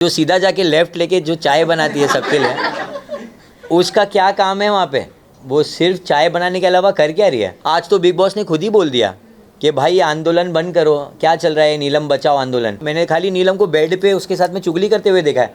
जो सीधा जाके लेफ्ट लेके जो चाय बनाती है सबके लिए, उसका क्या काम है वहाँ पे? वो सिर्फ चाय बनाने के अलावा कर क्या रही है? आज तो बिग बॉस ने खुद ही बोल दिया कि भाई आंदोलन बंद करो, क्या चल रहा है नीलम बचाओ आंदोलन। मैंने खाली नीलम को बेड पे उसके साथ में चुगली करते हुए देखा है।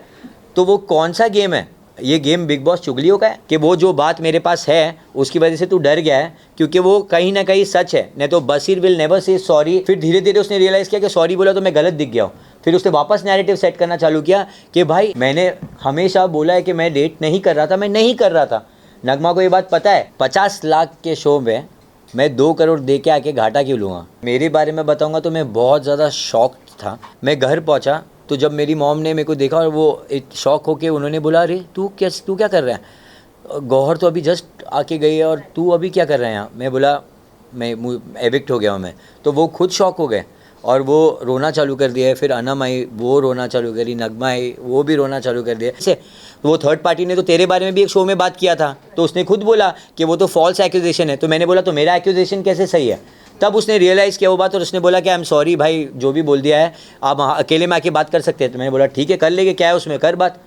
तो वो कौन सा गेम है? ये गेम बिग बॉस चुगलियों का है कि वो जो बात मेरे पास है उसकी वजह से तू डर गया है, क्योंकि वो कहीं ना कहीं सच है। नहीं तो Basir will never say sorry. फिर धीरे धीरे उसने रियलाइज़ किया कि सॉरी बोला तो मैं गलत दिख गया हूँ। फिर उसने वापस नैरेटिव सेट करना चालू किया कि भाई मैंने हमेशा बोला है कि मैं डेट नहीं कर रहा था, मैं नहीं कर रहा था। नगमा को ये बात पता है। 50 लाख के शो में मैं 2 करोड़ दे के आके घाटा क्यों लूँगा? मेरे बारे में बताऊँगा तो मैं बहुत ज़्यादा शॉक था। मैं घर पहुँचा तो जब मेरी मॉम ने मेरे को देखा और वो एक शॉक होके उन्होंने बोला, अरे तू क्या कर रहा है? गौहर तो अभी जस्ट आके गई है और तू अभी क्या कर रहा है यहाँ? मैं बोला मैं एविक्ट हो गया हूँ मैं। तो वो खुद शॉक हो गए और वो रोना चालू कर दिया है। फिर अनम आई, वो रोना चालू करी, नगमा आई, वो भी रोना चालू कर दिया। ऐसे वो थर्ड पार्टी ने तो तेरे बारे में भी एक शो में बात किया था, तो उसने खुद बोला कि वो तो फॉल्स एक्यूजेशन है। तो मैंने बोला तो मेरा एक्यूजेशन कैसे सही है? तब उसने रियलाइज़ किया वो बात और उसने बोला कि आई एम सॉरी भाई, जो भी बोल दिया है आप अकेले में आके बात कर सकते हैं। तो मैंने बोला ठीक है कर लेंगे, क्या है उसमें, कर बात।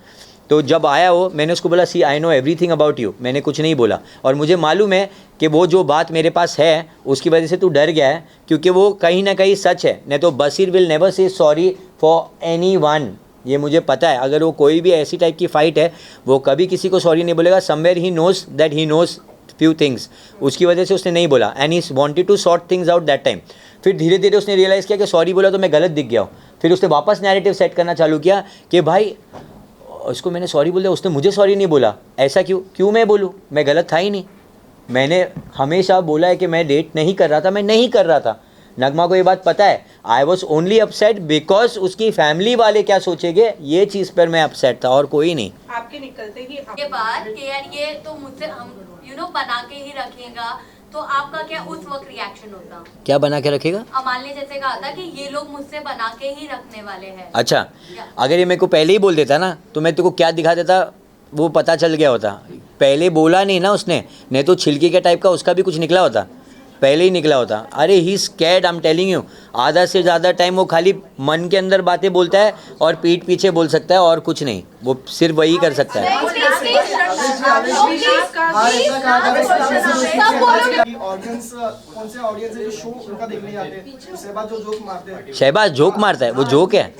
तो जब आया वो, मैंने उसको बोला see I know everything about you, मैंने कुछ नहीं बोला और मुझे मालूम है कि वो जो बात मेरे पास है उसकी वजह से तू डर गया है, क्योंकि वो कहीं ना कहीं सच है। नहीं तो Basir will never say sorry for anyone, ये मुझे पता है। अगर वो कोई भी ऐसी टाइप की फ़ाइट है वो कभी किसी को सॉरी नहीं बोलेगा। Somewhere he knows that he knows few things, उसकी वजह से उसने नहीं बोला and he wanted to sort things out that time. फिर धीरे धीरे उसने रियलाइज़ किया कि सॉरी बोला तो मैं गलत दिख गया हूँ। फिर उसने वापस नैरेटिव सेट करना चालू किया कि भाई उसको मैंने सॉरी बोल दिया, उसने मुझे सॉरी नहीं बोला, ऐसा क्यों मैं बोलूँ? मैं गलत था ही नहीं। मैंने हमेशा बोला है कि मैं डेट नहीं कर रहा था, मैं नहीं कर रहा था। नगमा को ये बात पता है। I was only upset because उसकी फैमिली वाले क्या सोचेंगे, ये चीज़ पर मैं अपसेट था और कोई नहीं। आपके निकलते ही के बाद कि यार ये तो मुझसे हम बना के ही रखेगा, तो आपका क्या उस वक्त रिएक्शन होता? क्या बना के रखेगा? अमाल ने जैसे कहा था कि ये लोग मुझसे बना के ही रखने वाले हैं। अच्छा, अगर ये मेरे को पहले ही बोल देता ना तो मैं तेरे को क्या दिखा देता वो पता चल गया होता। पहले बोला नहीं ना उसने, नहीं तो छिलके के टाइप का उसका भी कुछ निकला होता, पहले ही निकला होता। अरे he scared, I am telling you. आधा से ज़्यादा टाइम वो खाली मन के अंदर बातें बोलता है और पीठ पीछे बोल सकता है और कुछ नहीं, वो सिर्फ वही कर सकता है। शहबाज जोक मारता है, वो जोक है?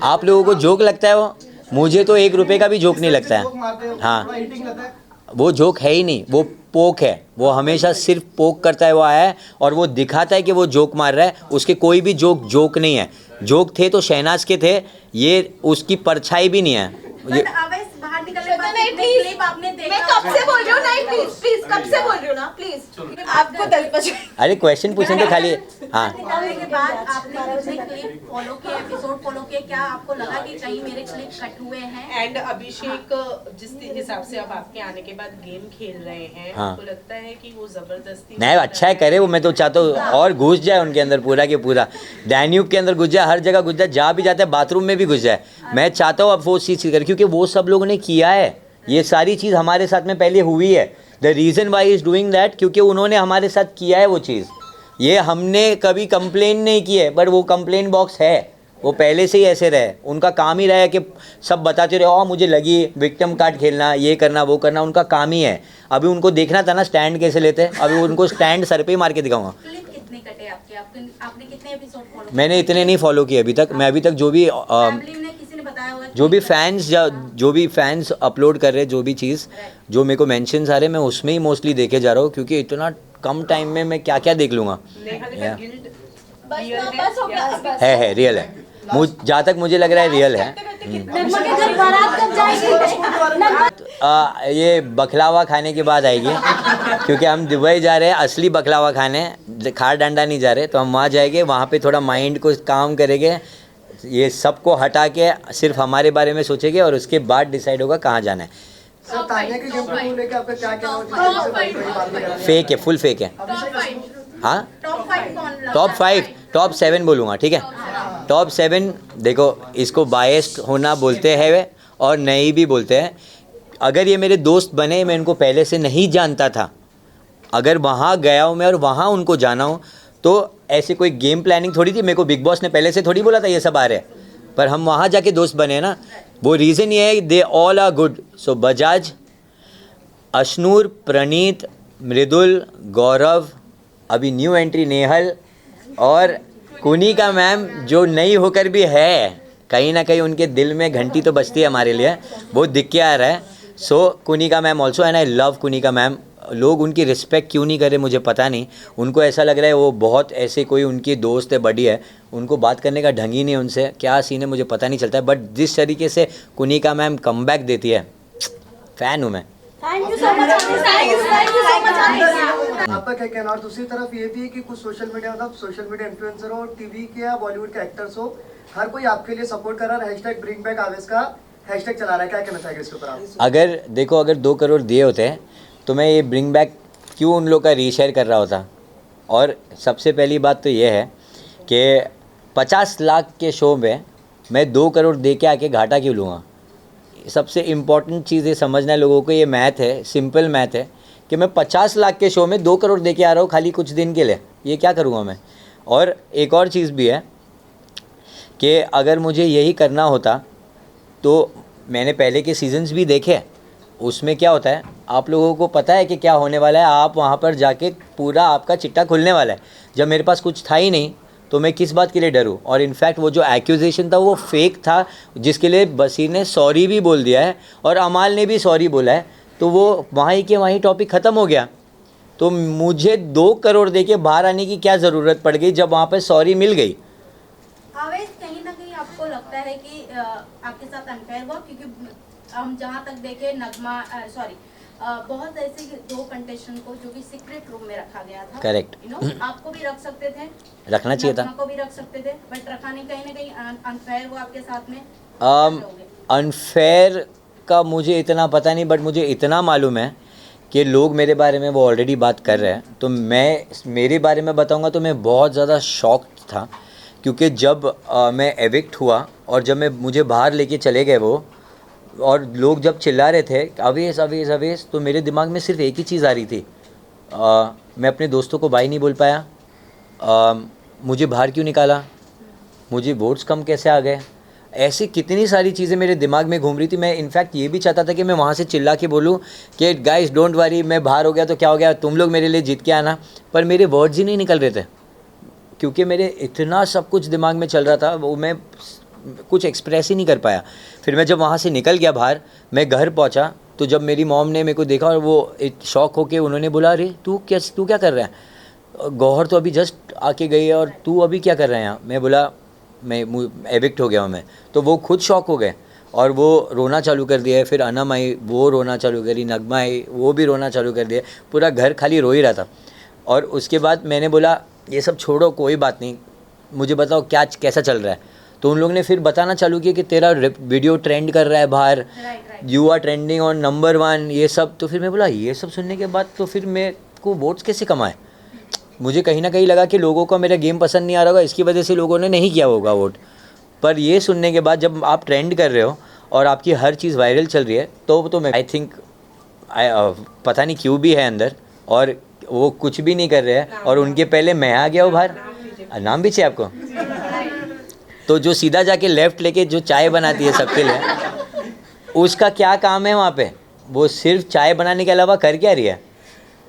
आप लोगों को जोक लगता है वो? मुझे तो 1 रुपये का भी जोक नहीं लगता है। हाँ, वो जोक है ही नहीं, वो पोक है। वो हमेशा सिर्फ पोक करता है। वो आया है और वो दिखाता है कि वो जोक मार रहा है। उसके कोई भी जोक नहीं है। जोक थे तो शहनाज के थे, ये उसकी परछाई भी नहीं है। ये मैं कब से बोल रही हूँ, नहीं प्लीज कब से बोल रही हूँ ना, प्लीज आपको अरे क्वेश्चन पूछेंगे खाली। हाँ, के बाद आपने क्लिप फॉलो किया, एपिसोड फॉलो किया, क्या आपको लगा कि कहीं मेरे क्लिप कट हुए हैं? एंड अभिषेक जिस हिसाब से अब आपके आने के बाद गेम खेल रहे हैं, आपको लगता है कि वो जबरदस्ती नहीं अच्छा है करे वो, मैं तो चाहता हूँ और घुस जाए उनके अंदर पूरा के पूरा, डैन्यूब के अंदर घुस जाए, हर जगह घुस जाए, जहाँ भी जाता है बाथरूम में भी घुस जाए। मैं चाहता हूँ अब वो चीज़ करे, क्योंकि वो सब लोगों ने किया है। ये सारी चीज़ हमारे साथ में पहले हुई है। The reason why is doing that, क्योंकि उन्होंने हमारे साथ किया है वो चीज़। ये हमने कभी कंप्लेन नहीं की है, बट वो कंप्लेन बॉक्स है, वो पहले से ही ऐसे रहे। उनका काम ही रहा है कि सब बताते रहे, मुझे लगी विक्टिम कार्ड खेलना, ये करना वो करना, उनका काम ही है। अभी उनको देखना था ना स्टैंड कैसे लेते हैं, अभी उनको स्टैंड सर पे ही मार के दिखाऊंगा। कितने कटे आपके? आपने कितने एपिसोड फॉलो? मैंने इतने नहीं फॉलो किए अभी तक। मैं अभी तक जो भी जो भी फैंस अपलोड कर रहे हैं, जो भी चीज़ जो मेरे को मेंशंस आ रहे हैं, मैं उसमें ही मोस्टली देखे जा रहा हूँ, क्योंकि इतना कम टाइम में मैं क्या क्या देख लूँगा। है रियल है। जहाँ तक मुझे लग रहा है रियल है। ये बखलावा खाने के बाद आएगी, क्योंकि हम दुबई जा रहे हैं असली बखलावा खाने, खार डंडा नहीं जा रहे। तो हम वहाँ जाएंगे, वहाँ पे थोड़ा माइंड को काम करेंगे, ये सबको हटा के सिर्फ हमारे बारे में सोचेंगे और उसके बाद डिसाइड होगा कहाँ जाना है। फेक है, फुल फेक है। हाँ, टॉप 7 बोलूँगा, ठीक है? टॉप 7 देखो, इसको बायस्ड होना बोलते हैं और नहीं भी बोलते हैं। अगर ये मेरे दोस्त बने, मैं इनको पहले से नहीं जानता था, अगर वहाँ गया हूँ मैं और वहाँ उनको जाना हूँ, तो ऐसे कोई गेम प्लानिंग थोड़ी थी। मेरे को बिग बॉस ने पहले से थोड़ी बोला था ये सब आ रहे हैं। पर हम वहाँ जाके दोस्त बने ना, वो रीज़न ये है दे ऑल आर गुड. सो बजाज, अशनूर, प्रणीत, मृदुल, गौरव, अभी न्यू एंट्री नेहल और कुनिका मैम जो नई होकर भी है, कहीं ना कहीं उनके दिल में घंटी तो बजती है हमारे लिए, वो दिख के आ रहा है. So Kunika ma'am also, and I love Kunika ma'am. लोग उनकी रिस्पेक्ट क्यों नहीं करे मुझे पता नहीं. उनको ऐसा लग रहा है वो बहुत ऐसे कोई उनकी दोस्त है, बड़ी है, उनको बात करने का ढंग ही नहीं उनसे. क्या सीन है मुझे पता नहीं चलता है, बट जिस तरीके से कुनिका मैम कमबैक देती है, फ़ैन हूँ मैं. Thank you so much. आपका क्या कहना. और दूसरी तरफ ये भी है कि कुछ सोशल मीडिया इन्फ्लुएंसर हो, टीवी के या बॉलीवुड के एक्टर्स हो, हर कोई आपके लिए सपोर्ट कर रहा है, हैशटैग ब्रिंग बैक आवेश का हैशटैग चला रहा है. क्या कहना चाहेंगे इसके ऊपर आप. अगर देखो, अगर 2 करोड़ दिए होते तो मैं ये ब्रिंग बैक क्यों उन लोग का रीशेयर कर रहा होता. और सबसे पहली बात तो ये है कि 50 लाख के शो में मैं 2 करोड़ दे के आके घाटा क्यों लूँगा. सबसे इम्पॉर्टेंट चीज़ ये समझना है लोगों को, ये मैथ है, सिंपल मैथ है कि मैं 50 लाख के शो में 2 करोड़ दे के आ रहा हूँ खाली कुछ दिन के लिए. ये क्या करूँगा मैं. और एक और चीज़ भी है कि अगर मुझे यही करना होता तो मैंने पहले के सीजन्स भी देखे, उसमें क्या होता है आप लोगों को पता है कि क्या होने वाला है. आप वहाँ पर जाके पूरा आपका चिट्टा खुलने वाला है. जब मेरे पास कुछ था ही नहीं तो मैं किस बात के लिए डरूं. और इनफैक्ट वो जो एक्यूजेशन था वो फेक था, जिसके लिए बसीर ने सॉरी भी बोल दिया है और अमाल ने भी सॉरी बोला है. तो वो वहीं के वहीं टॉपिक ख़त्म हो गया. तो मुझे 2 करोड़ दे के बाहर आने की क्या ज़रूरत पड़ गई जब वहाँ पर सॉरी मिल गई. आवेश, कहीं ना कहीं आपको लगता है कि आपके साथ अनफेयर हुआ, क्योंकि हम जहाँ तक देखे नगमा बहुत ऐसे 2 कंटेस्टेंट को जो कि सीक्रेट रूम में रखा गया था. करेक्ट. आपको भी रख सकते थे, रखना चाहिए था, नगमा को भी रख सकते थे, बट रखा नहीं. कहीं ना कहीं अनफेयर हुआ आपके साथ में. अनफेयर का मुझे इतना पता नहीं, बट मुझे इतना मालूम है कि लोग मेरे बारे में वो ऑलरेडी बात कर रहे हैं. तो मैं मेरे बारे में बताऊंगा तो मैं बहुत ज़्यादा शॉक्ड था, क्योंकि जब मैं एविक्ट हुआ और जब मुझे बाहर लेके चले गए वो, और लोग जब चिल्ला रहे थे अवेश अवेश अवेश, तो मेरे दिमाग में सिर्फ एक ही चीज़ आ रही थी. मैं अपने दोस्तों को बाय नहीं बोल पाया, मुझे बाहर क्यों निकाला, मुझे वोट्स कम कैसे आ गए. ऐसी कितनी सारी चीज़ें मेरे दिमाग में घूम रही थी. मैं इनफैक्ट ये भी चाहता था कि मैं वहाँ से चिल्ला के बोलूँ कि गाइस डोंट वरी, मैं बाहर हो गया तो क्या हो गया, तुम लोग मेरे लिए जीत के आना. पर मेरे वर्ड्स ही नहीं निकल रहे थे, क्योंकि मेरे इतना सब कुछ दिमाग में चल रहा था, वो मैं कुछ एक्सप्रेस ही नहीं कर पाया. फिर मैं जब वहाँ से निकल गया बाहर, मैं घर पहुँचा तो जब मेरी मॉम ने मेरे को देखा और वो एक शॉक होके उन्होंने बोला, अरे तू क्या कर रहा है, गौहर तो अभी जस्ट आके गई है और तू अभी क्या कर रहा है यहाँ. मैं बोला मैं एविक्ट हो गया हूँ मैं. तो वो खुद शॉक हो गए और वो रोना चालू कर दिया. फिर अनम आई, वो रोना चालू करी, नगमा आई, वो भी रोना चालू कर दिया. पूरा घर खाली रो ही रहा था. और उसके बाद मैंने बोला ये सब छोड़ो, कोई बात नहीं, मुझे बताओ क्या कैसा चल रहा है. तो उन लोगों ने फिर बताना चालू किया कि तेरा वीडियो ट्रेंड कर रहा है बाहर, you are trending on number 1, ये सब. तो फिर मैं बोला ये सब सुनने के बाद तो फिर मेरे को वोट्स कैसे कमाए. मुझे कहीं ना कहीं लगा कि लोगों को मेरा गेम पसंद नहीं आ रहा होगा, इसकी वजह से लोगों ने नहीं किया होगा वोट. पर ये सुनने के बाद जब आप ट्रेंड कर रहे हो और आपकी हर चीज़ वायरल चल रही है तो मैं आई थिंक पता नहीं क्यों भी है अंदर, और वो कुछ भी नहीं कर रहे हैं और उनके पहले मैं आ गया हूँ बाहर. नाम भी चाहिए आपको. तो जो सीधा जाके लेफ़्ट लेके जो चाय बनाती है सबके लिए, उसका क्या काम है वहाँ पे. वो सिर्फ चाय बनाने के अलावा कर क्या रही है,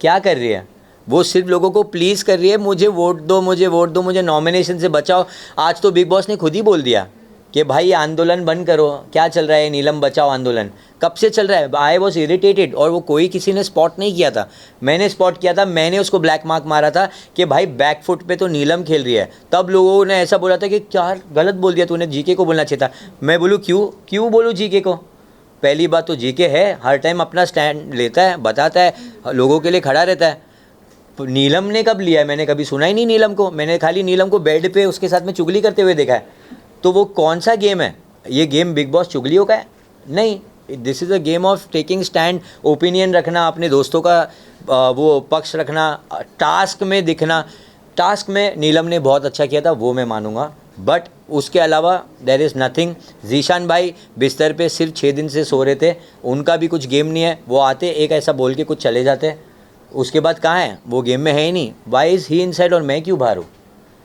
क्या कर रही है. वो सिर्फ लोगों को प्लीज़ कर रही है, मुझे वोट दो, मुझे वोट दो, मुझे नॉमिनेशन से बचाओ. आज तो बिग बॉस ने खुद ही बोल दिया कि भाई आंदोलन बंद करो. क्या चल रहा है नीलम बचाओ आंदोलन, कब से चल रहा है. I was irritated. और वो कोई किसी ने स्पॉट नहीं किया था, मैंने स्पॉट किया था. मैंने उसको ब्लैक मार्क मारा था कि भाई बैक फुट पे तो नीलम खेल रही है. तब लोगों ने ऐसा बोला था कि क्या गलत बोल दिया तूने, जीके को बोलना चाहिए था. मैं बोलूँ क्यों बोलूँ जीके को. पहली बात तो जीके है, हर टाइम अपना स्टैंड लेता है, बताता है, लोगों के लिए खड़ा रहता है. नीलम ने कब लिया है, मैंने कभी सुना ही नहीं नीलम को. मैंने खाली नीलम को बेड पे उसके साथ में चुगली करते हुए देखा है. तो वो कौन सा गेम है, ये गेम बिग बॉस चुगलियों का है नहीं. This is a game of taking stand, opinion रखना, अपने दोस्तों का वो पक्ष रखना, टास्क में दिखना. टास्क में नीलम ने बहुत अच्छा किया था, वो मैं मानूंगा. बट उसके अलावा देयर इज़ नथिंग. जीशान भाई बिस्तर पे सिर्फ 6 दिन से सो रहे थे, उनका भी कुछ गेम नहीं है. वो आते एक ऐसा बोल के कुछ चले जाते, उसके बाद कहाँ है, वो गेम में है ही नहीं. वाई इज़ ही इनसाइड और मैं क्यों बाहर हूँ.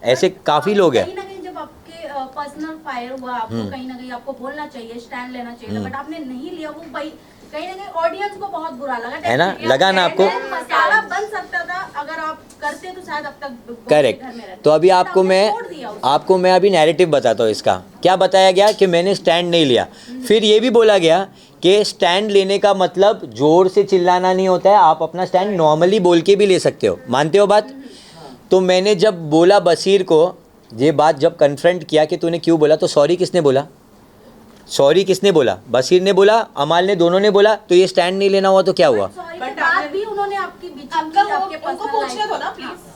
ऐसे काफ़ी लोग हैं. कहीं ना कहीं जब आपके पर्सनल फायर हुआ, आपको कहीं ना कहीं आपको बोलना चाहिए, स्टैंड लेना चाहिए, बट आपने नहीं लिया। वो भाई कहीं ना कहीं ऑडियंस को बहुत बुरा लगा, है ना, लगा ना आपको। मसाला बन सकता था अगर आप करते तो शायद अब तक करेक्ट। तो अभी आपको मैं अभी नैरेटिव बताता हूँ इसका। क्या बताया गया कि मैंने स्टैंड नहीं लिया, फिर ये भी बोला गया कि स्टैंड लेने का मतलब जोर से चिल्लाना नहीं होता है, आप अपना स्टैंड नॉर्मली बोल के भी ले सकते हो। मानते हो बात? तो मैंने जब बोला बसीर को ये बात, जब कन्फ्रंट किया कि तूने क्यों बोला, तो सॉरी किसने बोला? सॉरी किसने बोला? बसीर ने बोला, अमाल ने, दोनों ने बोला। तो ये स्टैंड नहीं लेना हुआ तो क्या हुआ? बट बात भी उन्होंने आपकी आपके उनको पूछने दो ना प्लीज।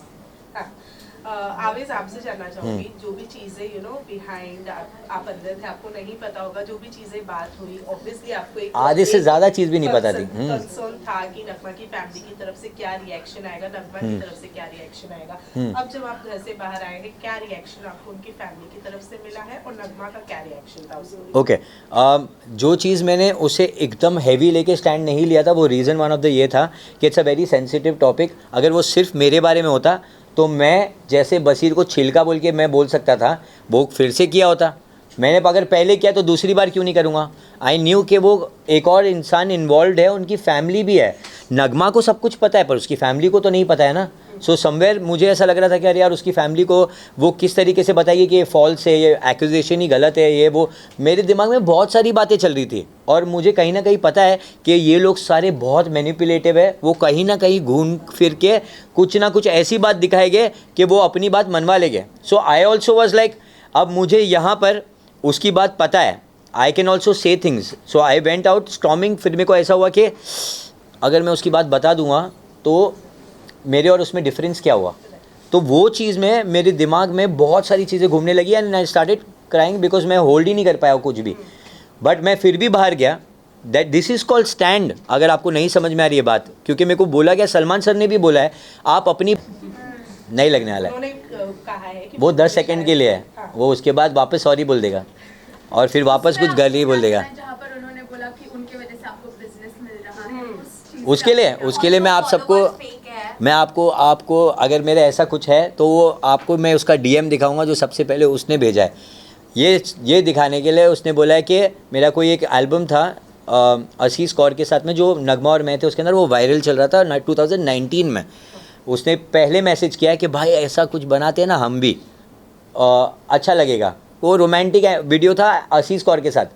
आवेज आपसे जानना चाहूंगी, जो भी चीजें बिहाइंड आप अंदर थे, आपको नहीं पता होगा, जो भी चीजें बात हुई, ऑब्वियसली आपको एक आधे से ज्यादा चीज भी नहीं पता थी। कंसर्न था कि नगमा की फैमिली की तरफ से क्या रिएक्शन आएगा, नगमा की तरफ से क्या रिएक्शन आएगा। अब जब आप घर से बाहर आए हैं, क्या रिएक्शन आपको उनकी फैमिली की तरफ से मिला है और नगमा का क्या रिएक्शन था उसको? ओके, जो चीज़ मैंने उसे एकदम हैवी लेके स्टैंड नहीं लिया था, वो रीज़न वन ऑफ द ये था कि it's a very sensitive topic. अगर वो सिर्फ मेरे बारे में होता तो मैं जैसे बसीर को छिलका बोल के मैं बोल सकता था, वो फिर से किया होता। मैंने अगर पहले किया तो दूसरी बार क्यों नहीं करूँगा? आई न्यू कि वो एक और इंसान इन्वॉल्व है, उनकी फैमिली भी है। नगमा को सब कुछ पता है पर उसकी फैमिली को तो नहीं पता है ना। सो समवेयर मुझे ऐसा लग रहा था कि अरे यार, उसकी फैमिली को वो किस तरीके से बताएगी कि ये फॉल्स है, ये एक्यूजेशन ही गलत है, ये वो। मेरे दिमाग में बहुत सारी बातें चल रही थी और मुझे कहीं ना कहीं पता है कि ये लोग सारे बहुत मैनिपुलेटिव है। वो कहीं ना कहीं घूम फिर के कुछ ना कुछ ऐसी बात दिखाएंगे कि वो अपनी बात मनवा लेंगे। सो आई ऑल्सो वॉज लाइक, अब मुझे यहाँ पर उसकी बात पता है, I can also say things. So I went out storming. फिर मेरे को ऐसा हुआ कि अगर मैं उसकी बात बता दूंगा तो मेरे और उसमें डिफरेंस क्या हुआ। तो वो चीज़ में मेरे दिमाग में बहुत सारी चीज़ें घूमने लगी and I started crying because मैं होल्ड ही नहीं कर पाया कुछ भी। बट मैं फिर भी बाहर गया। That this is called stand. अगर आपको नहीं समझ में आ रही है बात, क्योंकि मेरे को बोला गया, सलमान सर ने भी बोला है, आप अपनी नहीं लगने वाला है, कहा है कि वो 10 सेकंड के लिए है, वो उसके बाद वापस सॉरी बोल देगा और फिर वापस कुछ गलत ही बोल देगा। जहाँ पर उन्होंने बोला कि उनके वजह से आपको बिजनेस मिल रहा है, उसके लिए मैं आप सबको, मैं आपको अगर मेरा ऐसा कुछ है तो वो आपको मैं उसका डीएम दिखाऊंगा जो सबसे पहले उसने भेजा है। ये दिखाने के लिए उसने बोला है कि मेरा कोई एक एल्बम था असीस कौर के साथ में, जो नगमा और मैं थे, उसके अंदर वो वायरल चल रहा था 2019 में। उसने पहले मैसेज किया है कि भाई ऐसा कुछ बनाते हैं ना हम भी, अच्छा लगेगा। वो रोमांटिक वीडियो था असीस कौर के साथ,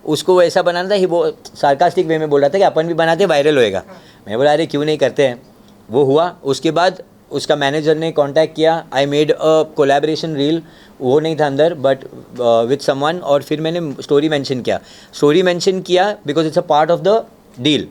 उसको वो ऐसा बनाना था, वो सार्कास्टिक वे में बोल रहा था कि अपन भी बनाते, वायरल होएगा। मैं बोला अरे क्यों नहीं करते हैं। वो हुआ। उसके बाद उसका मैनेजर ने कांटेक्ट किया, I made a collaboration reel, वो नहीं था अंदर बट विथ समवन, और फिर मैंने स्टोरी मेंशन किया because it's a part of the deal.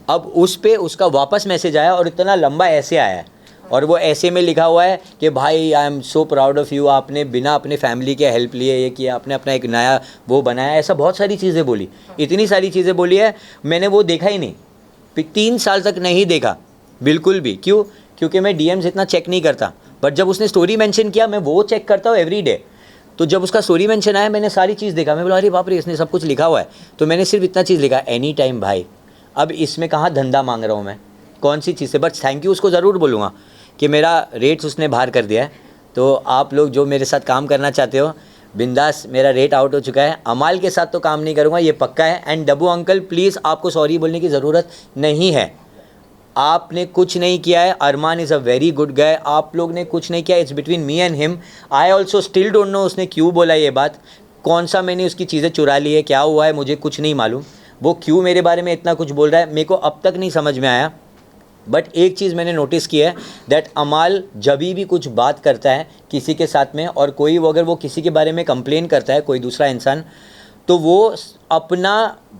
अब उस पे उसका वापस मैसेज आया और इतना लंबा ऐसे आया है, और वो ऐसे में लिखा हुआ है कि भाई I am so proud of you, आपने बिना अपने फैमिली के हेल्प लिए ये किया, आपने अपना एक नया वो बनाया, ऐसा बहुत सारी चीज़ें बोली, इतनी सारी चीज़ें बोली है। मैंने वो देखा ही नहीं, 3 साल तक नहीं देखा बिल्कुल भी। क्यों? क्योंकि मैं डीएम्स इतना चेक नहीं करता, बट जब उसने स्टोरी मेंशन किया मैं वो चेक करता हूँ एवरी डे। तो जब उसका स्टोरी मेंशन आया मैंने सारी चीज़ देखा, मैं बोला अरे बाप रे, इसने सब कुछ लिखा हुआ है। तो मैंने सिर्फ इतना चीज़ लिखा, एनी टाइम भाई। अब इसमें कहाँ धंधा मांग रहा हूँ मैं, कौन सी चीज़ से, बट थैंक यू उसको ज़रूर बोलूँगा कि मेरा रेट्स उसने बाहर कर दिया है। तो आप लोग जो मेरे साथ काम करना चाहते हो, बिंदास, मेरा रेट आउट हो चुका है। अमाल के साथ तो काम नहीं करूँगा, ये पक्का है। एंड डब्बू अंकल प्लीज़, आपको सॉरी बोलने की ज़रूरत नहीं है, आपने कुछ नहीं किया है। Armaan is a very good guy, आप लोग ने कुछ नहीं किया, it's between me and him. I also still don't know उसने क्यों बोला ये बात, कौन सा मैंने उसकी चीज़ें चुरा ली है, क्या हुआ है, मुझे कुछ नहीं मालूम। वो क्यों मेरे बारे में इतना कुछ बोल रहा है, मेरे को अब तक नहीं समझ में आया। बट एक चीज़ मैंने नोटिस की है, दैट अमाल जब भी कुछ बात करता है किसी के साथ में, और कोई अगर वो किसी के बारे में कंप्लेन करता है, कोई दूसरा इंसान, तो वो अपना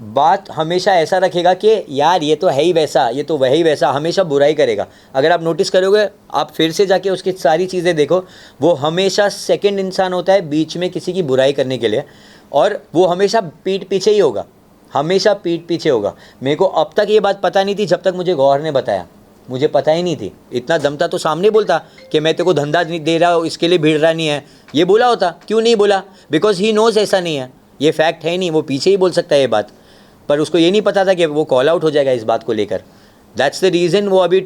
बात हमेशा ऐसा रखेगा कि यार ये तो है ही वैसा, ये तो वही वैसा, हमेशा बुराई करेगा। अगर आप नोटिस करोगे, आप फिर से जाके उसकी सारी चीज़ें देखो, वो हमेशा सेकंड इंसान होता है बीच में किसी की बुराई करने के लिए, और वो हमेशा पीठ पीछे ही होगा, हमेशा पीठ पीछे होगा। मेरे को अब तक ये बात पता नहीं थी जब तक मुझे गौहर ने बताया, मुझे पता ही नहीं थी। इतना दम था तो सामने बोलता कि मैं तेरे को धंधा नहीं दे रहा हूँ, इसके लिए भिड़ रहा नहीं है, ये बोला होता। क्यों नहीं बोला? बिकॉज ही नोज ऐसा नहीं है, ये फैक्ट है नहीं, वो पीछे ही बोल सकता है ये बात, पर उसको ये नहीं पता था कि वो कॉल आउट हो जाएगा इस बात को लेकर। दैट्स द रीज़न वो अभी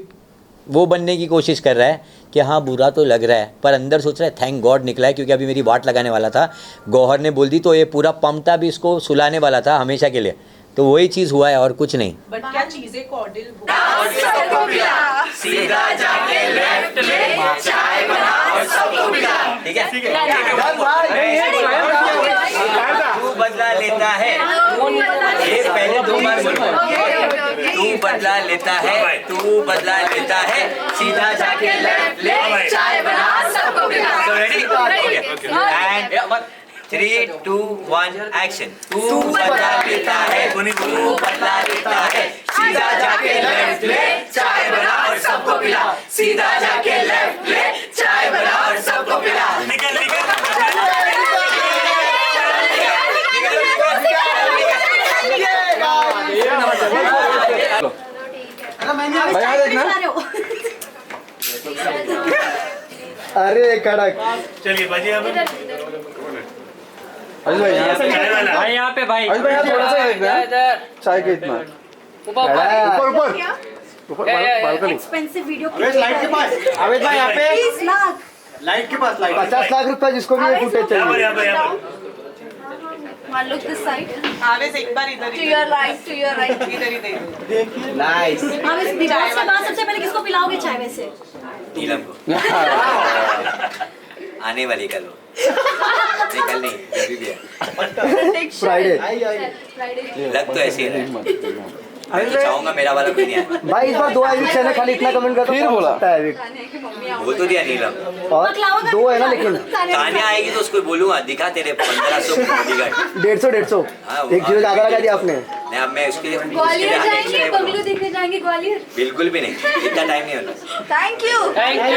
वो बनने की कोशिश कर रहा है कि हाँ बुरा तो लग रहा है, पर अंदर सोच रहा है थैंक गॉड निकला है, क्योंकि अभी मेरी वाट लगाने वाला था, गौहर ने बोल दी तो ये पूरा पम्पटा भी इसको सुलाने वाला था हमेशा के लिए। तो वही चीज़ हुआ है और कुछ नहीं। बट क्या चीजें कॉर्डियल सीधा जाके लेफ्ट में चाय बना और सबको पिला। ठीक है, तू बदला लेता है, ये पहले 2 बार बोलो। तू बदला लेता है, तू बदला लेता है, सीधा जाके लेफ्ट ले चाय बना सबको पिला। So ready? And 3, 2, 1 action. तू बदला लेता है, तू बदला लेता है, सीधा जाके लेफ्ट ले चाय बना और सबको पिला, सीधा जाके लेफ्ट ले चाय बना और सबको पिला। निकल निकल अरे कड़क। चलिए भाजी अब भाई यहाँ पे भाई थोड़ा सा चाय के इतना ऊपर बालकनी। एक्सपेंसिव वीडियो लाइट के पास आवेद भाई यहाँ पे 30 लाख लाइट के पास 50 लाख रुपए जिसको भी ये फुटेज चाहिए। यहाँ पर One look this side. आवेश एक बार इधर To your right, to your right. इधर इधर नाइस। आप इस दिवस के बाद सबसे पहले किसको पिलाओगे चाय वैसे? नीलम को आने वाली कल कल नहीं अभी भी है। फ्राइडे लग तो ऐसी है, मैं तो चाहूंगा मेरा वाला कोई नहीं आए। भाई इस बार 2 एविक्शन है, खाली इतना कमेंट करता फिर बोला बोल तो दिया नीलम, और 2 है ना, लेकिन तानिया आएगी तो उसको बोलूंगा दिखा तेरे 1500 बॉडीगार्ड। 150 हाँ, 1 जीरो ज्यादा लगा दिया आपने। नहीं अब मैं उसके लिए ग्वालियर जाएंगे, बंगलो देखने जाएंगे ग्वालियर। बिल्कुल भी नहीं, इतना टाइम नहीं होता। Thank you. Thank you.